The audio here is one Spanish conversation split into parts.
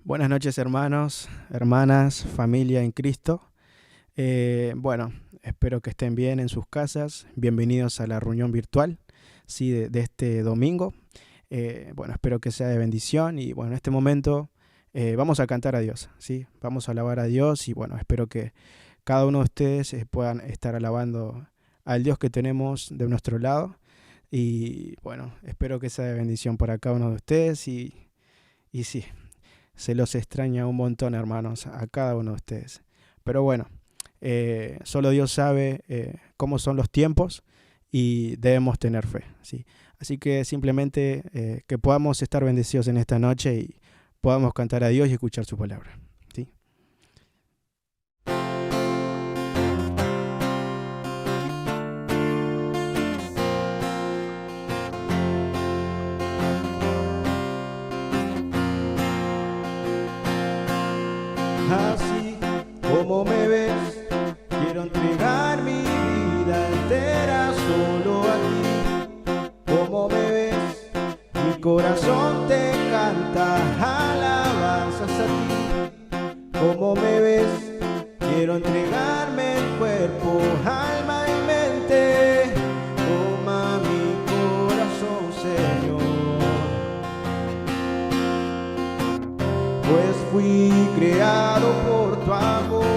Buenas noches, hermanos, hermanas, familia en Cristo. Bueno, espero que estén bien en sus casas. Bienvenidos a la reunión virtual, sí, de este domingo. Bueno, espero que sea de bendición y bueno, en este momento vamos a cantar a Dios, sí, vamos a alabar a Dios y bueno, espero que cada uno de ustedes puedan estar alabando al Dios que tenemos de nuestro lado y bueno, espero que sea de bendición para cada uno de ustedes y sí. Se los extraña un montón, hermanos, a cada uno de ustedes. Pero bueno, solo Dios sabe cómo son los tiempos y debemos tener fe, ¿sí? Así que simplemente que podamos estar bendecidos en esta noche y podamos cantar a Dios y escuchar su palabra, ¿sí? Así como me ves, quiero entregar mi vida entera solo a ti. Como me ves, mi corazón te canta alabanzas a ti. Como me ves, quiero entregarme el cuerpo, alma y mente. Toma mi corazón, Señor, pues fui creado por tu amor.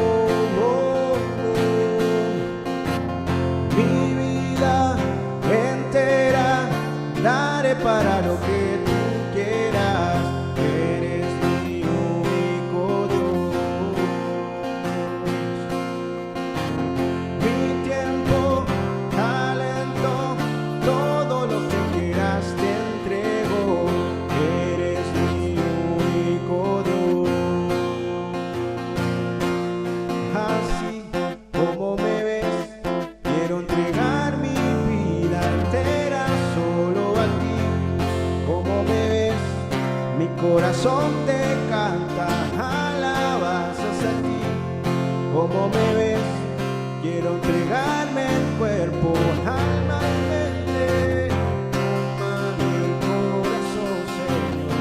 Mi vida entera daré para lo que tú quieras. Eres mi único Dios. Mi tiempo, talento, todo lo que quieras te entrego. Eres mi único Dios. Así como me ves, quiero entregar mi vida entera solo a ti. Como me ves, mi corazón te canta alabanzas a ti. Como me ves, quiero entregarme el cuerpo, alma y mente. Toma mi corazón, Señor,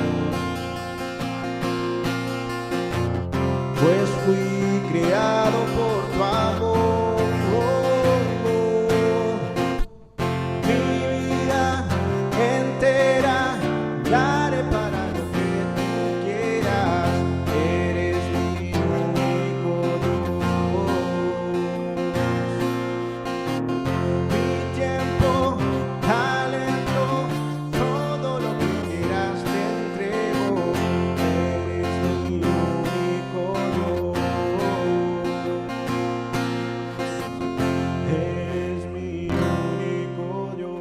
pues fui creado por tu amor. Mi vida entera daré para lo que tú quieras. Eres mi único Dios. Mi tiempo, talento, todo lo que quieras te entrego. Eres mi único Dios. Eres mi único Dios.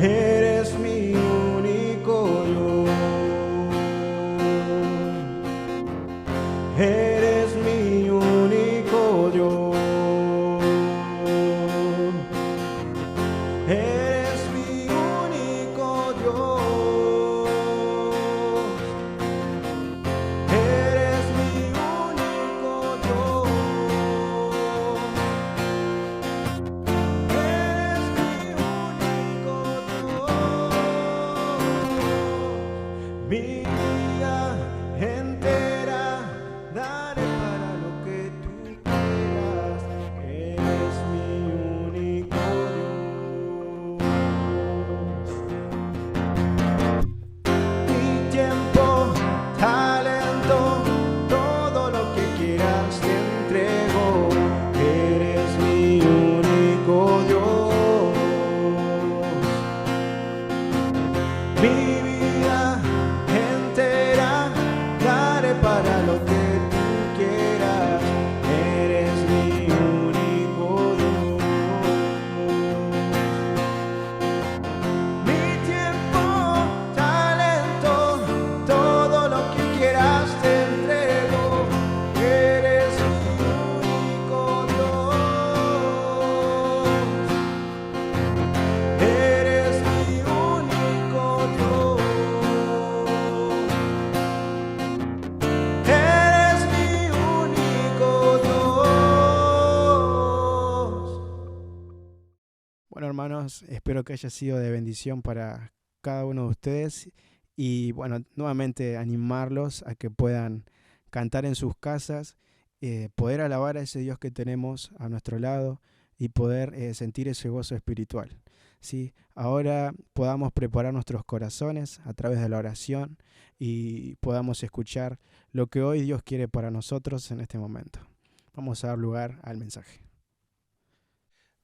Eres mi único Dios. Eres mi único Dios. Eres mi único Dios. Eres mi único Dios. Eres mi único Dios. Mi vida entera daré para lo que tú quieras. Eres mi único Dios. Mi tiempo, talento, todo lo que quieras te entrego. Eres mi único Dios. Mi vida entera daré para lo que tú quieras. Eres mi único Dios. Mi tiempo, talento, todo lo que quieras te entrego. Eres mi único Dios. Eres mi único Dios. Eres mi único Dios. Bueno, hermanos, espero que haya sido de bendición para cada uno de ustedes y bueno, nuevamente animarlos a que puedan cantar en sus casas, poder alabar a ese Dios que tenemos a nuestro lado y poder sentir ese gozo espiritual. ¿Sí? Ahora podamos preparar nuestros corazones a través de la oración y podamos escuchar lo que hoy Dios quiere para nosotros en este momento. Vamos a dar lugar al mensaje.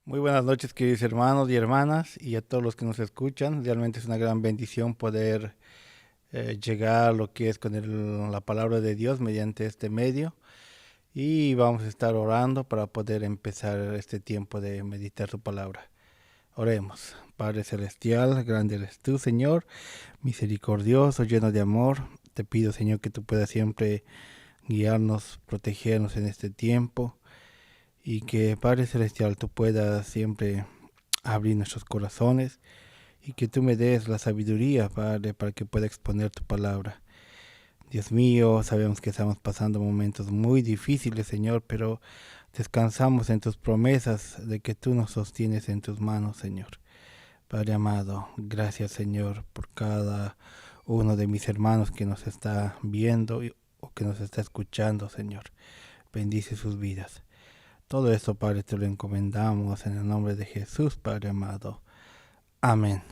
Muy buenas noches, queridos hermanos y hermanas, y a todos los que nos escuchan. Realmente es una gran bendición poder llegar a lo que es con la palabra de Dios mediante este medio. Y vamos a estar orando para poder empezar este tiempo de meditar su palabra. Oremos. Padre Celestial, grande eres tú, Señor, misericordioso, lleno de amor. Te pido, Señor, que tú puedas siempre guiarnos, protegernos en este tiempo. Y que, Padre Celestial, tú puedas siempre abrir nuestros corazones y que tú me des la sabiduría, Padre, para que pueda exponer tu palabra. Dios mío, sabemos que estamos pasando momentos muy difíciles, Señor, pero descansamos en tus promesas de que tú nos sostienes en tus manos, Señor. Padre amado, gracias, Señor, por cada uno de mis hermanos que nos está viendo o que nos está escuchando, Señor. Bendice sus vidas. Todo esto, Padre, te lo encomendamos en el nombre de Jesús, Padre amado. Amén.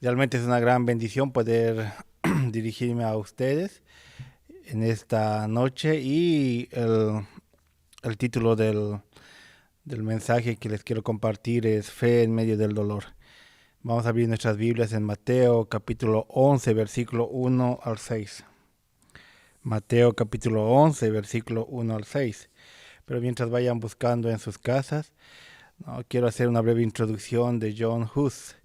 Realmente es una gran bendición poder dirigirme a ustedes en esta noche y el título del mensaje que les quiero compartir es Fe en medio del dolor. Vamos a abrir nuestras Biblias en Mateo capítulo 11, versículo 1 al 6. Mateo capítulo 11, versículo 1 al 6. Pero mientras vayan buscando en sus casas, quiero hacer una breve introducción de John Hus.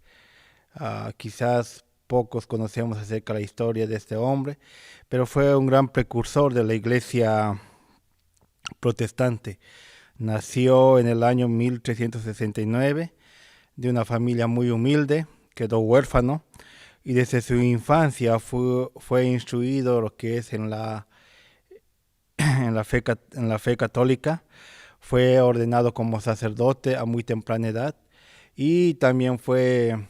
Quizás pocos conocemos acerca de la historia de este hombre, pero fue un gran precursor de la iglesia protestante. Nació en el año 1369 de una familia muy humilde, quedó huérfano y desde su infancia fue instruido lo que es en la fe católica. Fue ordenado como sacerdote a muy temprana edad y también fue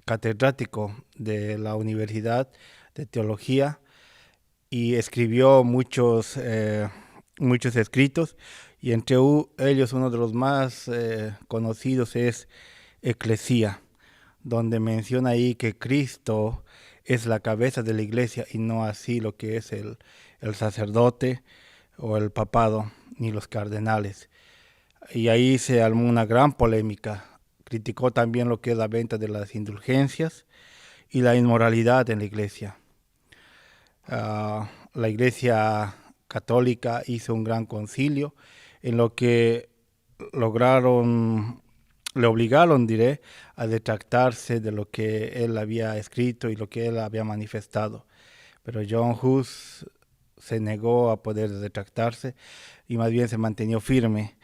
catedrático de la Universidad de Teología y escribió muchos escritos, y entre ellos uno de los más conocidos es Eclesía, donde menciona ahí que Cristo es la cabeza de la iglesia y no así lo que es el sacerdote o el papado ni los cardenales. Y ahí se armó una gran polémica. Criticó también lo que es la venta de las indulgencias y la inmoralidad en la iglesia. La iglesia católica hizo un gran concilio en lo que le obligaron, a retractarse de lo que él había escrito y lo que él había manifestado. Pero John Hus se negó a poder retractarse y más bien se mantenía firme.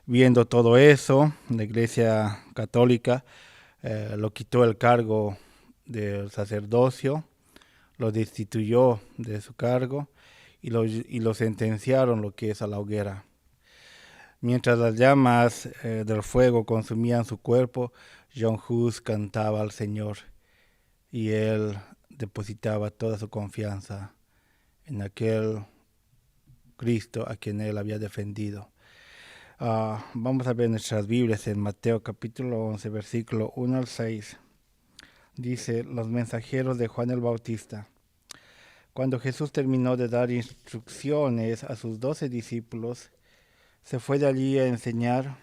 Viendo todo eso, la iglesia católica lo quitó el cargo del sacerdocio, lo destituyó de su cargo y lo sentenciaron lo que es a la hoguera. Mientras las llamas del fuego consumían su cuerpo, John Hus cantaba al Señor y él depositaba toda su confianza en aquel Cristo a quien él había defendido. Vamos a ver nuestras Biblias en Mateo capítulo 11, versículo 1 al 6. Dice: los mensajeros de Juan el Bautista. Cuando Jesús terminó de dar instrucciones a sus 12 discípulos, se fue de allí a enseñar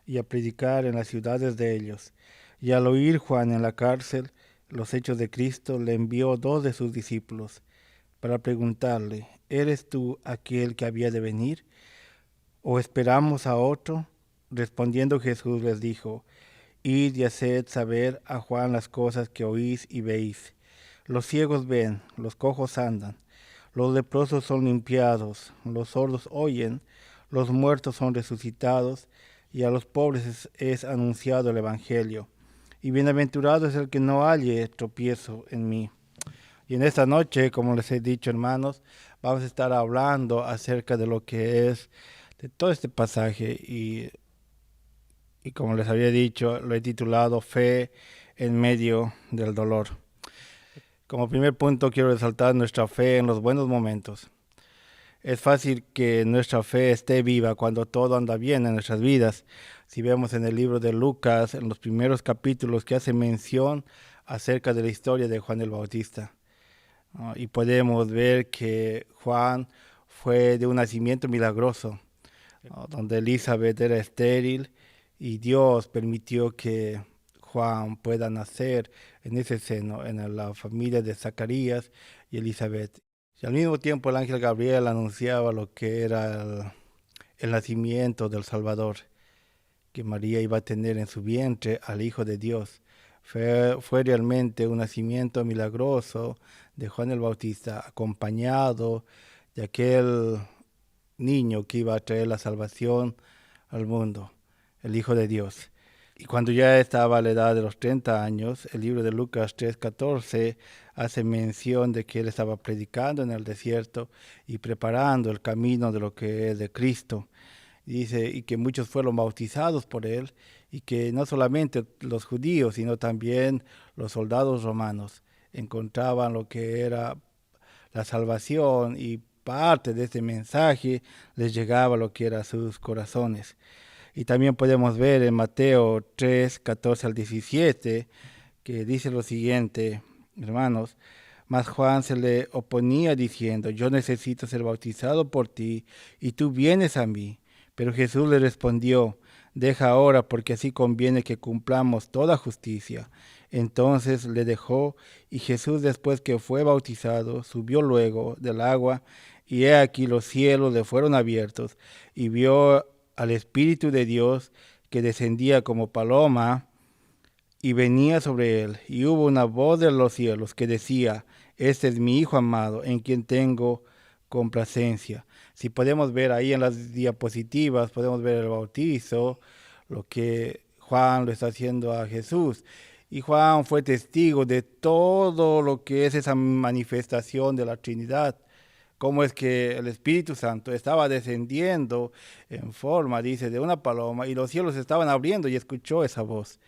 y a predicar en las ciudades de ellos. Y al oír Juan en la cárcel los hechos de Cristo, le envió 2 de sus discípulos para preguntarle: ¿eres tú aquel que había de venir, o esperamos a otro? Respondiendo Jesús les dijo: id y haced saber a Juan las cosas que oís y veis. Los ciegos ven, los cojos andan, los leprosos son limpiados, los sordos oyen, los muertos son resucitados, y a los pobres es anunciado el Evangelio. Y bienaventurado es el que no halle tropiezo en mí. Y en esta noche, como les he dicho, hermanos, vamos a estar hablando acerca de lo que es de todo este pasaje y como les había dicho, lo he titulado Fe en medio del dolor. Como primer punto quiero resaltar nuestra fe en los buenos momentos. Es fácil que nuestra fe esté viva cuando todo anda bien en nuestras vidas. Si vemos en el libro de Lucas, en los primeros capítulos que hace mención acerca de la historia de Juan el Bautista. Y podemos ver que Juan fue de un nacimiento milagroso, donde Elizabeth era estéril y Dios permitió que Juan pueda nacer en ese seno, en la familia de Zacarías y Elizabeth. Y al mismo tiempo el ángel Gabriel anunciaba lo que era el nacimiento del Salvador, que María iba a tener en su vientre al Hijo de Dios. Fue realmente un nacimiento milagroso de Juan el Bautista, acompañado de aquel niño que iba a traer la salvación al mundo, el Hijo de Dios. Y cuando ya estaba a la edad de los 30 años, el libro de Lucas 3:14 hace mención de que él estaba predicando en el desierto y preparando el camino de lo que es de Cristo. Dice, y que muchos fueron bautizados por él, y que no solamente los judíos, sino también los soldados romanos encontraban lo que era la salvación, y parte de este mensaje les llegaba lo que era a sus corazones. Y también podemos ver en Mateo 3:14 al 17, que dice lo siguiente, hermanos: mas Juan se le oponía diciendo, yo necesito ser bautizado por ti, y tú vienes a mí. Pero Jesús le respondió, deja ahora, porque así conviene que cumplamos toda justicia. Entonces le dejó, y Jesús, después que fue bautizado, subió luego del agua, y he aquí los cielos le fueron abiertos, y vio al Espíritu de Dios que descendía como paloma y venía sobre él. Y hubo una voz de los cielos que decía, este es mi Hijo amado, en quien tengo complacencia. Si podemos ver ahí en las diapositivas, podemos ver el bautizo, lo que Juan lo está haciendo a Jesús. Y Juan fue testigo de todo lo que es esa manifestación de la Trinidad. Cómo es que el Espíritu Santo estaba descendiendo en forma, dice, de una paloma, y los cielos se estaban abriendo y escuchó esa voz.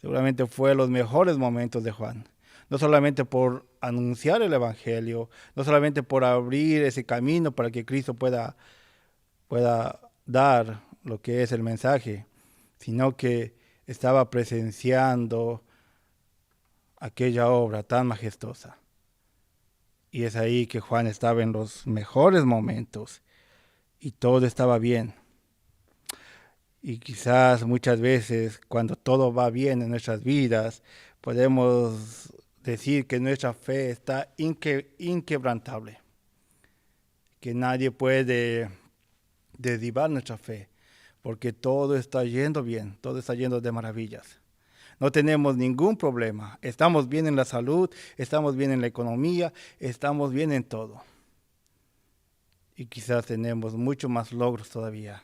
Seguramente fue los mejores momentos de Juan. No solamente por anunciar el Evangelio, no solamente por abrir ese camino para que Cristo pueda dar lo que es el mensaje, sino que estaba presenciando aquella obra tan majestuosa. Y es ahí que Juan estaba en los mejores momentos y todo estaba bien. Y quizás muchas veces cuando todo va bien en nuestras vidas, podemos decir que nuestra fe está inquebrantable, que nadie puede derribar nuestra fe, porque todo está yendo bien, todo está yendo de maravillas. No tenemos ningún problema, estamos bien en la salud, estamos bien en la economía, estamos bien en todo. Y quizás tenemos mucho más logros todavía.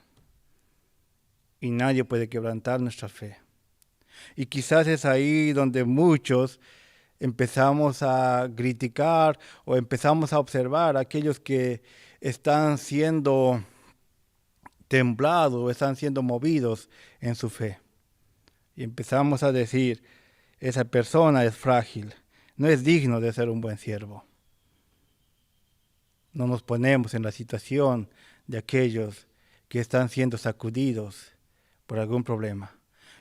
Y nadie puede quebrantar nuestra fe. Y quizás es ahí donde muchos empezamos a criticar o empezamos a observar a aquellos que están siendo temblados, están siendo movidos en su fe. Y empezamos a decir, esa persona es frágil, no es digno de ser un buen siervo. No nos ponemos en la situación de aquellos que están siendo sacudidos por algún problema.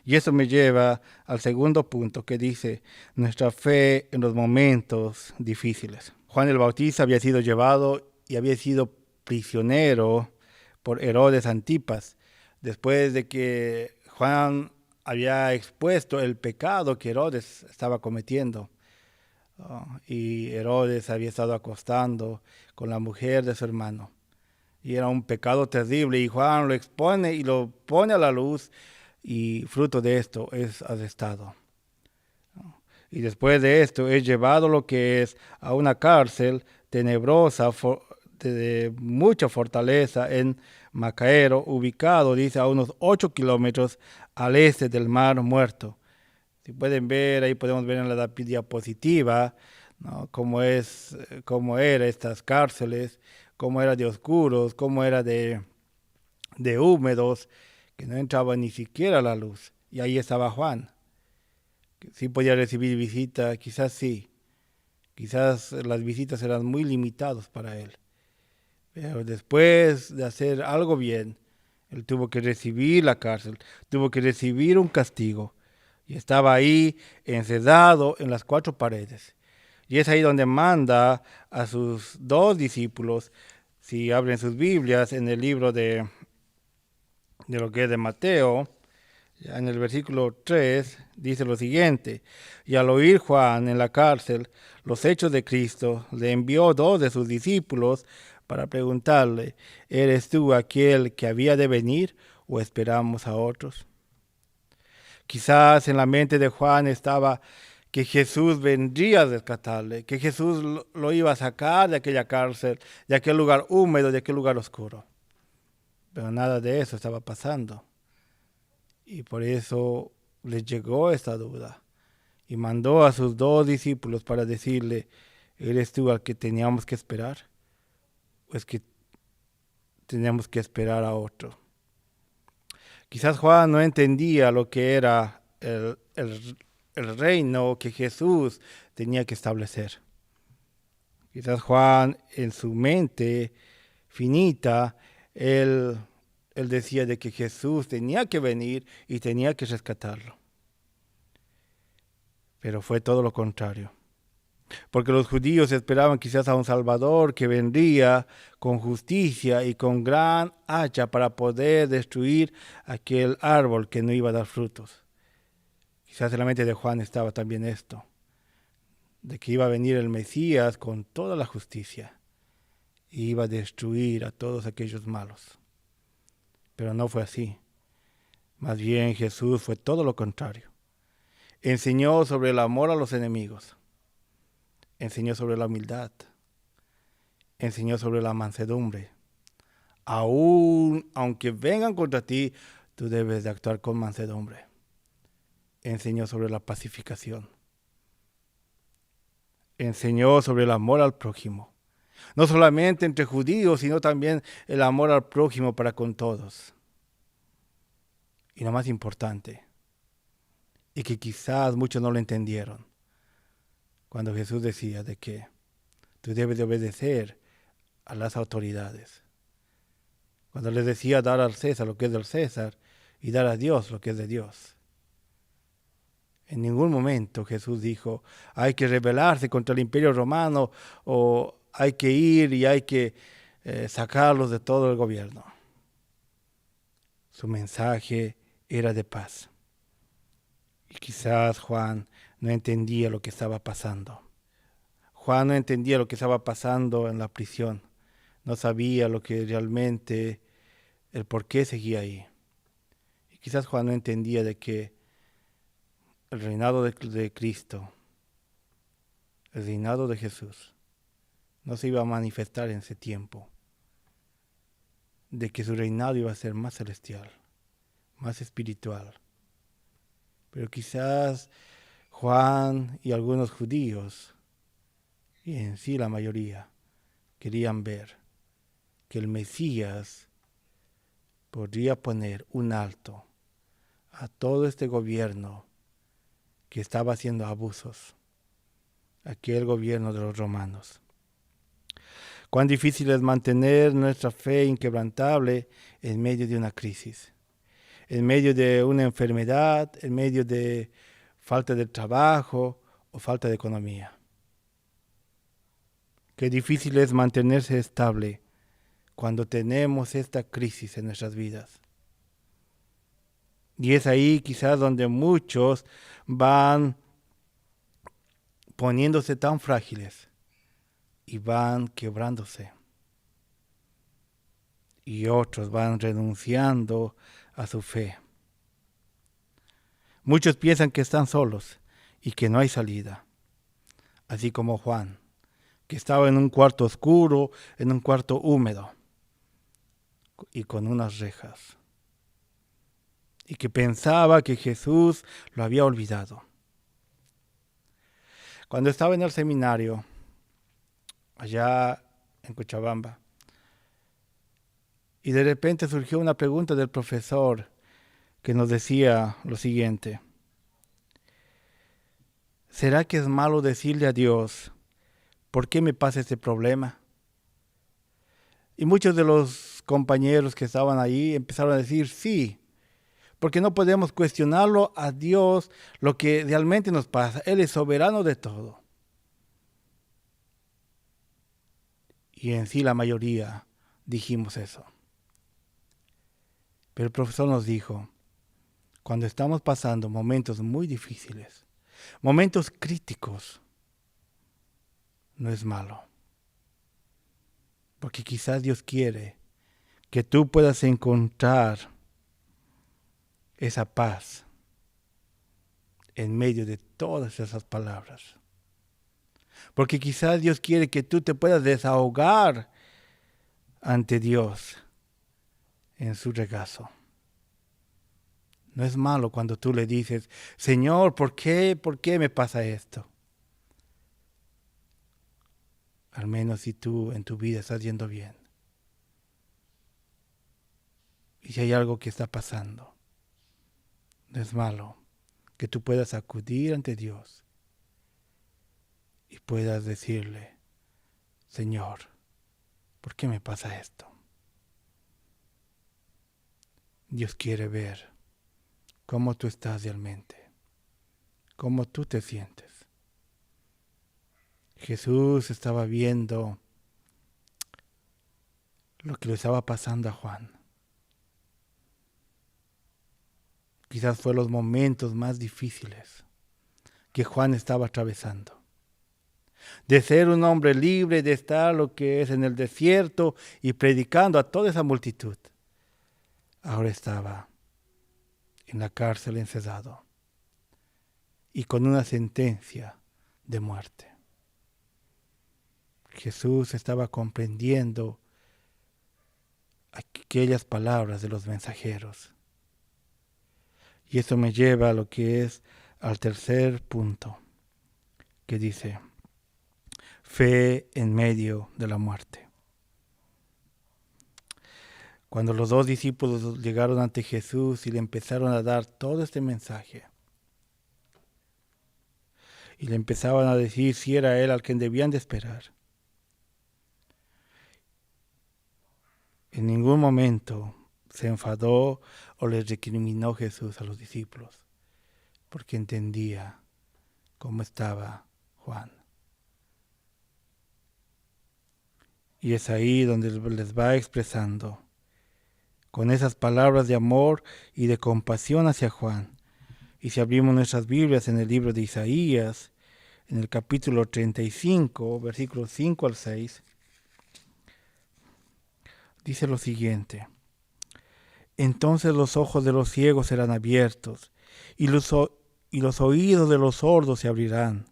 Y eso me lleva al segundo punto que dice, nuestra fe en los momentos difíciles. Juan el Bautista había sido llevado y había sido prisionero por Herodes Antipas, después de que Juan había expuesto el pecado que Herodes estaba cometiendo. Y Herodes había estado acostando con la mujer de su hermano. Y era un pecado terrible, y Juan lo expone y lo pone a la luz, y fruto de esto es arrestado. Y después de esto es llevado lo que es a una cárcel tenebrosa, de mucha fortaleza en Macaero, ubicado, dice, a unos 8 kilómetros al este del Mar Muerto. Si pueden ver, ahí podemos ver en la diapositiva, ¿no?, cómo era estas cárceles, cómo era de oscuros, cómo era de húmedos, que no entraba ni siquiera la luz. Y ahí estaba Juan, Sí podía recibir visita, quizás sí. Quizás las visitas eran muy limitadas para él. Pero después de hacer algo bien, él tuvo que recibir la cárcel, tuvo que recibir un castigo. Y estaba ahí encerrado en las cuatro paredes. Y es ahí donde manda a sus dos discípulos, si abren sus Biblias en el libro de lo que es de Mateo, ya en el versículo 3 dice lo siguiente: y al oír Juan en la cárcel los hechos de Cristo, le envió dos de sus discípulos para preguntarle: ¿eres tú aquel que había de venir o esperamos a otros? Quizás en la mente de Juan estaba que Jesús vendría a rescatarle, que Jesús lo iba a sacar de aquella cárcel, de aquel lugar húmedo, de aquel lugar oscuro. Pero nada de eso estaba pasando. Y por eso les llegó esta duda. Y mandó a sus dos discípulos para decirle: ¿eres tú al que teníamos que esperar? ¿O es que teníamos que esperar a otro? Quizás Juan no entendía lo que era el reino que Jesús tenía que establecer. Quizás Juan, en su mente finita, él decía de que Jesús tenía que venir y tenía que rescatarlo. Pero fue todo lo contrario. Porque los judíos esperaban quizás a un Salvador que vendría con justicia y con gran hacha para poder destruir aquel árbol que no iba a dar frutos. Quizás en la mente de Juan estaba también esto, de que iba a venir el Mesías con toda la justicia y iba a destruir a todos aquellos malos. Pero no fue así. Más bien Jesús fue todo lo contrario. Enseñó sobre el amor a los enemigos. Enseñó sobre la humildad. Enseñó sobre la mansedumbre. Aunque vengan contra ti, tú debes de actuar con mansedumbre. Enseñó sobre la pacificación. Enseñó sobre el amor al prójimo. No solamente entre judíos, sino también el amor al prójimo para con todos. Y lo más importante, y que quizás muchos no lo entendieron, cuando Jesús decía de que tú debes de obedecer a las autoridades. Cuando les decía dar al César lo que es del César y dar a Dios lo que es de Dios. En ningún momento Jesús dijo: hay que rebelarse contra el imperio romano o hay que ir y hay que sacarlos de todo el gobierno. Su mensaje era de paz. Y quizás Juan no entendía lo que estaba pasando. Juan no entendía lo que estaba pasando en la prisión. No sabía lo que realmente, el por qué seguía ahí. Y quizás Juan no entendía de que el reinado de Cristo, el reinado de Jesús, no se iba a manifestar en ese tiempo. De que su reinado iba a ser más celestial, más espiritual. Pero quizás Juan y algunos judíos, y en sí la mayoría, querían ver que el Mesías podría poner un alto a todo este gobierno que estaba haciendo abusos, aquel gobierno de los romanos. Cuán difícil es mantener nuestra fe inquebrantable en medio de una crisis, en medio de una enfermedad, en medio de falta de trabajo o falta de economía. Qué difícil es mantenerse estable cuando tenemos esta crisis en nuestras vidas. Y es ahí quizás donde muchos van poniéndose tan frágiles y van quebrándose. Y otros van renunciando a su fe. Muchos piensan que están solos y que no hay salida. Así como Juan, que estaba en un cuarto oscuro, en un cuarto húmedo y con unas rejas. Y que pensaba que Jesús lo había olvidado. Cuando estaba en el seminario, allá en Cochabamba, y de repente surgió una pregunta del profesor que nos decía lo siguiente: ¿será que es malo decirle a Dios, ¿por qué me pasa este problema? Y muchos de los compañeros que estaban ahí empezaron a decir, sí, porque no podemos cuestionarlo a Dios lo que realmente nos pasa. Él es soberano de todo. Y en sí la mayoría dijimos eso. Pero el profesor nos dijo, cuando estamos pasando momentos muy difíciles, momentos críticos, no es malo. Porque quizás Dios quiere que tú puedas encontrar esa paz en medio de todas esas palabras. Porque quizás Dios quiere que tú te puedas desahogar ante Dios en su regazo. No es malo cuando tú le dices, Señor, ¿por qué me pasa esto? Al menos si tú en tu vida estás yendo bien. Y si hay algo que está pasando, no es malo que tú puedas acudir ante Dios y puedas decirle, Señor, ¿por qué me pasa esto? Dios quiere ver cómo tú estás realmente, cómo tú te sientes. Jesús estaba viendo lo que le estaba pasando a Juan. Quizás fue los momentos más difíciles que Juan estaba atravesando. De ser un hombre libre, de estar lo que es en el desierto y predicando a toda esa multitud. Ahora estaba en la cárcel encerrado y con una sentencia de muerte. Jesús estaba comprendiendo aquellas palabras de los mensajeros. Y eso me lleva a lo que es al tercer punto, que dice, fe en medio de la muerte. Cuando los dos discípulos llegaron ante Jesús y le empezaron a dar todo este mensaje, y le empezaban a decir si era él al quien debían de esperar, en ningún momento se enfadó o les recriminó Jesús a los discípulos, porque entendía cómo estaba Juan. Y es ahí donde les va expresando, con esas palabras de amor y de compasión hacia Juan. Y si abrimos nuestras Biblias en el libro de Isaías, en el capítulo 35, versículos 5 al 6, dice lo siguiente: entonces los ojos de los ciegos serán abiertos, y los oídos de los sordos se abrirán.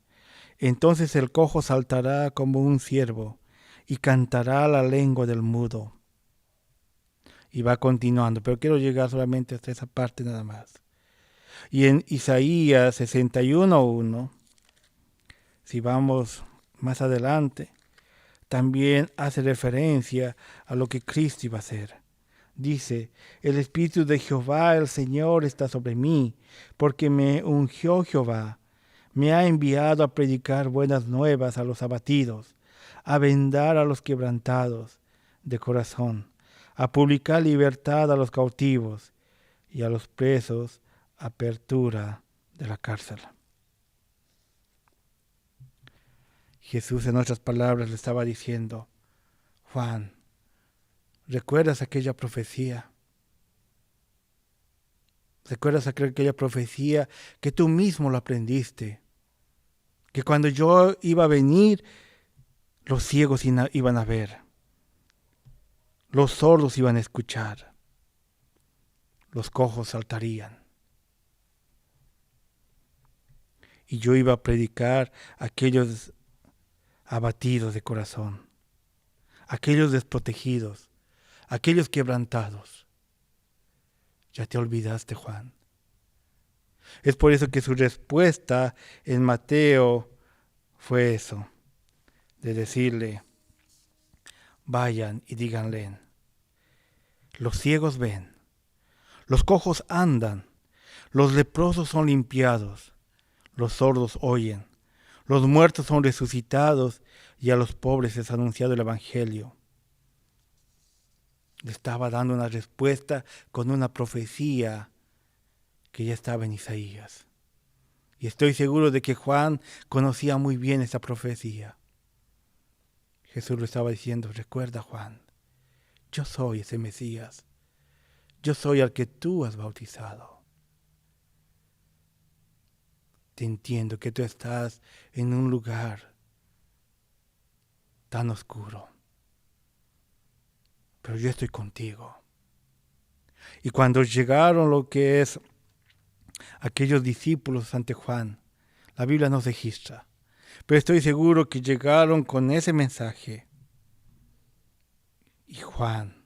Entonces el cojo saltará como un ciervo, y cantará la lengua del mudo. Y va continuando, pero quiero llegar solamente hasta esa parte nada más. Y en Isaías 61:1, si vamos más adelante, también hace referencia a lo que Cristo iba a hacer. Dice, el Espíritu de Jehová, el Señor, está sobre mí, porque me ungió Jehová. Me ha enviado a predicar buenas nuevas a los abatidos, a vendar a los quebrantados de corazón, a publicar libertad a los cautivos y a los presos apertura de la cárcel. Jesús en otras palabras le estaba diciendo, Juan, ¿recuerdas aquella profecía? ¿Recuerdas aquella profecía que tú mismo lo aprendiste? Que cuando yo iba a venir, los ciegos iban a ver, los sordos iban a escuchar, los cojos saltarían. Y yo iba a predicar a aquellos abatidos de corazón, aquellos desprotegidos, aquellos quebrantados. Ya te olvidaste, Juan. Es por eso que su respuesta en Mateo fue eso, de decirle, vayan y díganle, los ciegos ven, los cojos andan, los leprosos son limpiados, los sordos oyen, Los muertos son resucitados y a los pobres es anunciado el Evangelio. Le estaba dando una respuesta con una profecía que ya estaba en Isaías. Y estoy seguro de que Juan conocía muy bien esa profecía. Jesús le estaba diciendo: recuerda, Juan, yo soy ese Mesías. Yo soy al que tú has bautizado. Te entiendo que tú estás en un lugar tan oscuro, pero yo estoy contigo. Y cuando llegaron lo que es aquellos discípulos ante Juan, la Biblia no registra, pero estoy seguro que llegaron con ese mensaje. Y Juan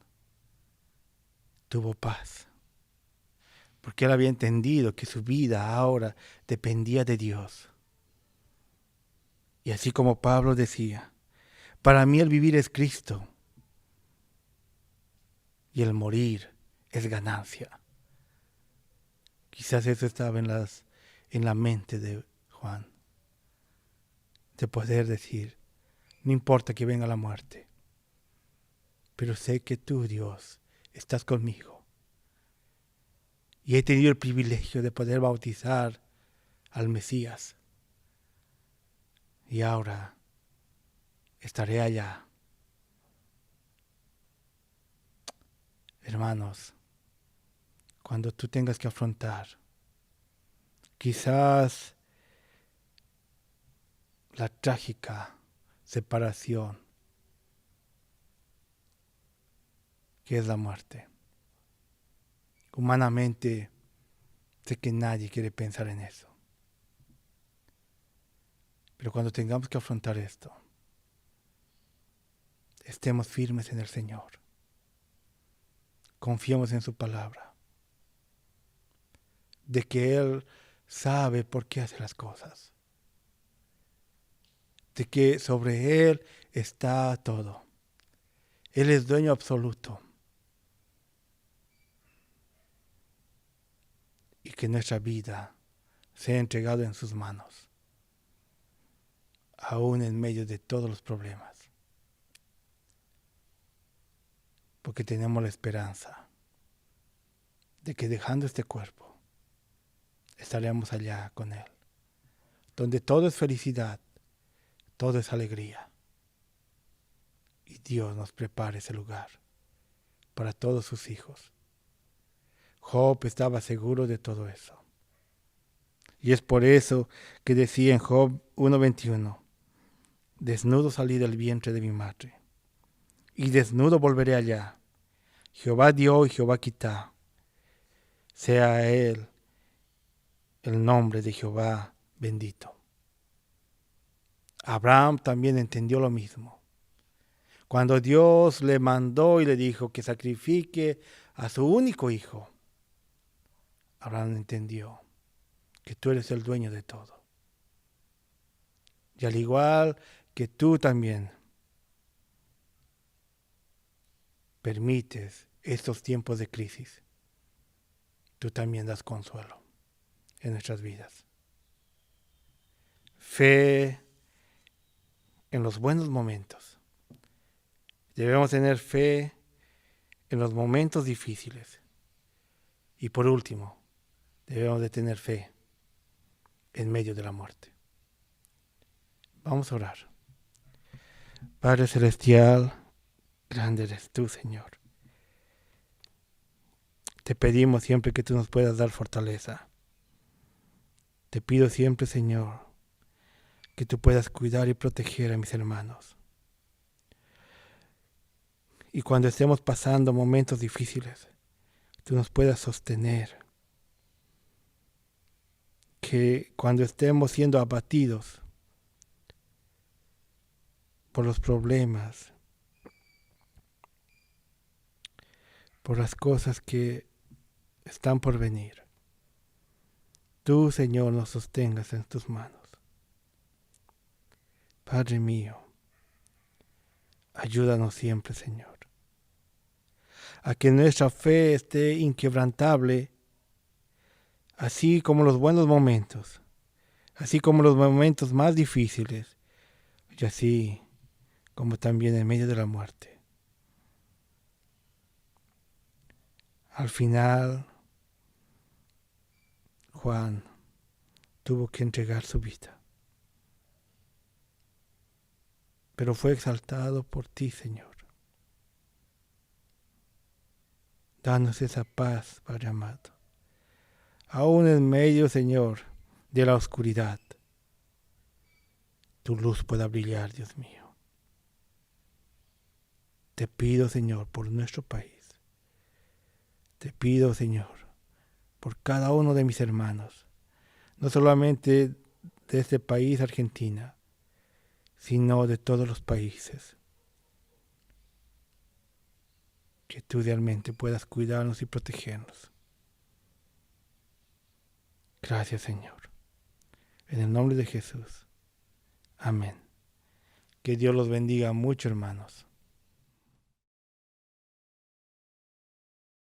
tuvo paz, porque él había entendido que su vida ahora dependía de Dios. Y así como Pablo decía: para mí el vivir es Cristo y el morir es ganancia. Quizás eso estaba en la mente de Juan, de poder decir: no importa que venga la muerte, pero sé que tú, Dios, estás conmigo. Y he tenido el privilegio de poder bautizar al Mesías. Y ahora estaré allá. Hermanos, cuando tú tengas que afrontar quizás la trágica separación que es la muerte. Humanamente, sé que nadie quiere pensar en eso. Pero cuando tengamos que afrontar esto, estemos firmes en el Señor. Confiemos en su palabra, de que Él sabe por qué hace las cosas, de que sobre Él está todo. Él es dueño absoluto. Y que nuestra vida sea entregada en sus manos, aún en medio de todos los problemas. Porque tenemos la esperanza de que dejando este cuerpo, estaremos allá con Él, donde todo es felicidad, todo es alegría. Y Dios nos prepara ese lugar para todos sus hijos. Job estaba seguro de todo eso. Y es por eso que decía en Job 1:21, desnudo salí del vientre de mi madre, y desnudo volveré allá. Jehová dio y Jehová quitá. Sea Él el nombre de Jehová bendito. Abraham también entendió lo mismo. Cuando Dios le mandó y le dijo que sacrifique a su único hijo, Abraham entendió que tú eres el dueño de todo. Y al igual que tú también permites estos tiempos de crisis, tú también das consuelo en nuestras vidas. Fe en los buenos momentos. Debemos tener fe en los momentos difíciles. Y por último, debemos de tener fe en medio de la muerte. Vamos a orar. Padre Celestial, grande eres tú, Señor. Te pedimos siempre que tú nos puedas dar fortaleza. Te pido siempre, Señor, que tú puedas cuidar y proteger a mis hermanos. Y cuando estemos pasando momentos difíciles, tú nos puedas sostener. Que cuando estemos siendo abatidos por los problemas, por las cosas que están por venir, tú, Señor, nos sostengas en tus manos. Padre mío, ayúdanos siempre, Señor, a que nuestra fe esté inquebrantable, así como los buenos momentos, así como los momentos más difíciles, y así como también en medio de la muerte. Al final, Juan tuvo que entregar su vida, pero fue exaltado por ti, Señor. Danos esa paz, Padre amado. Aún en medio, Señor, de la oscuridad, tu luz pueda brillar, Dios mío. Te pido, Señor, por nuestro país. Te pido, Señor, por cada uno de mis hermanos, no solamente de este país, Argentina, sino de todos los países. Que tú realmente puedas cuidarnos y protegernos. Gracias, Señor. En el nombre de Jesús. Amén. Que Dios los bendiga mucho, hermanos.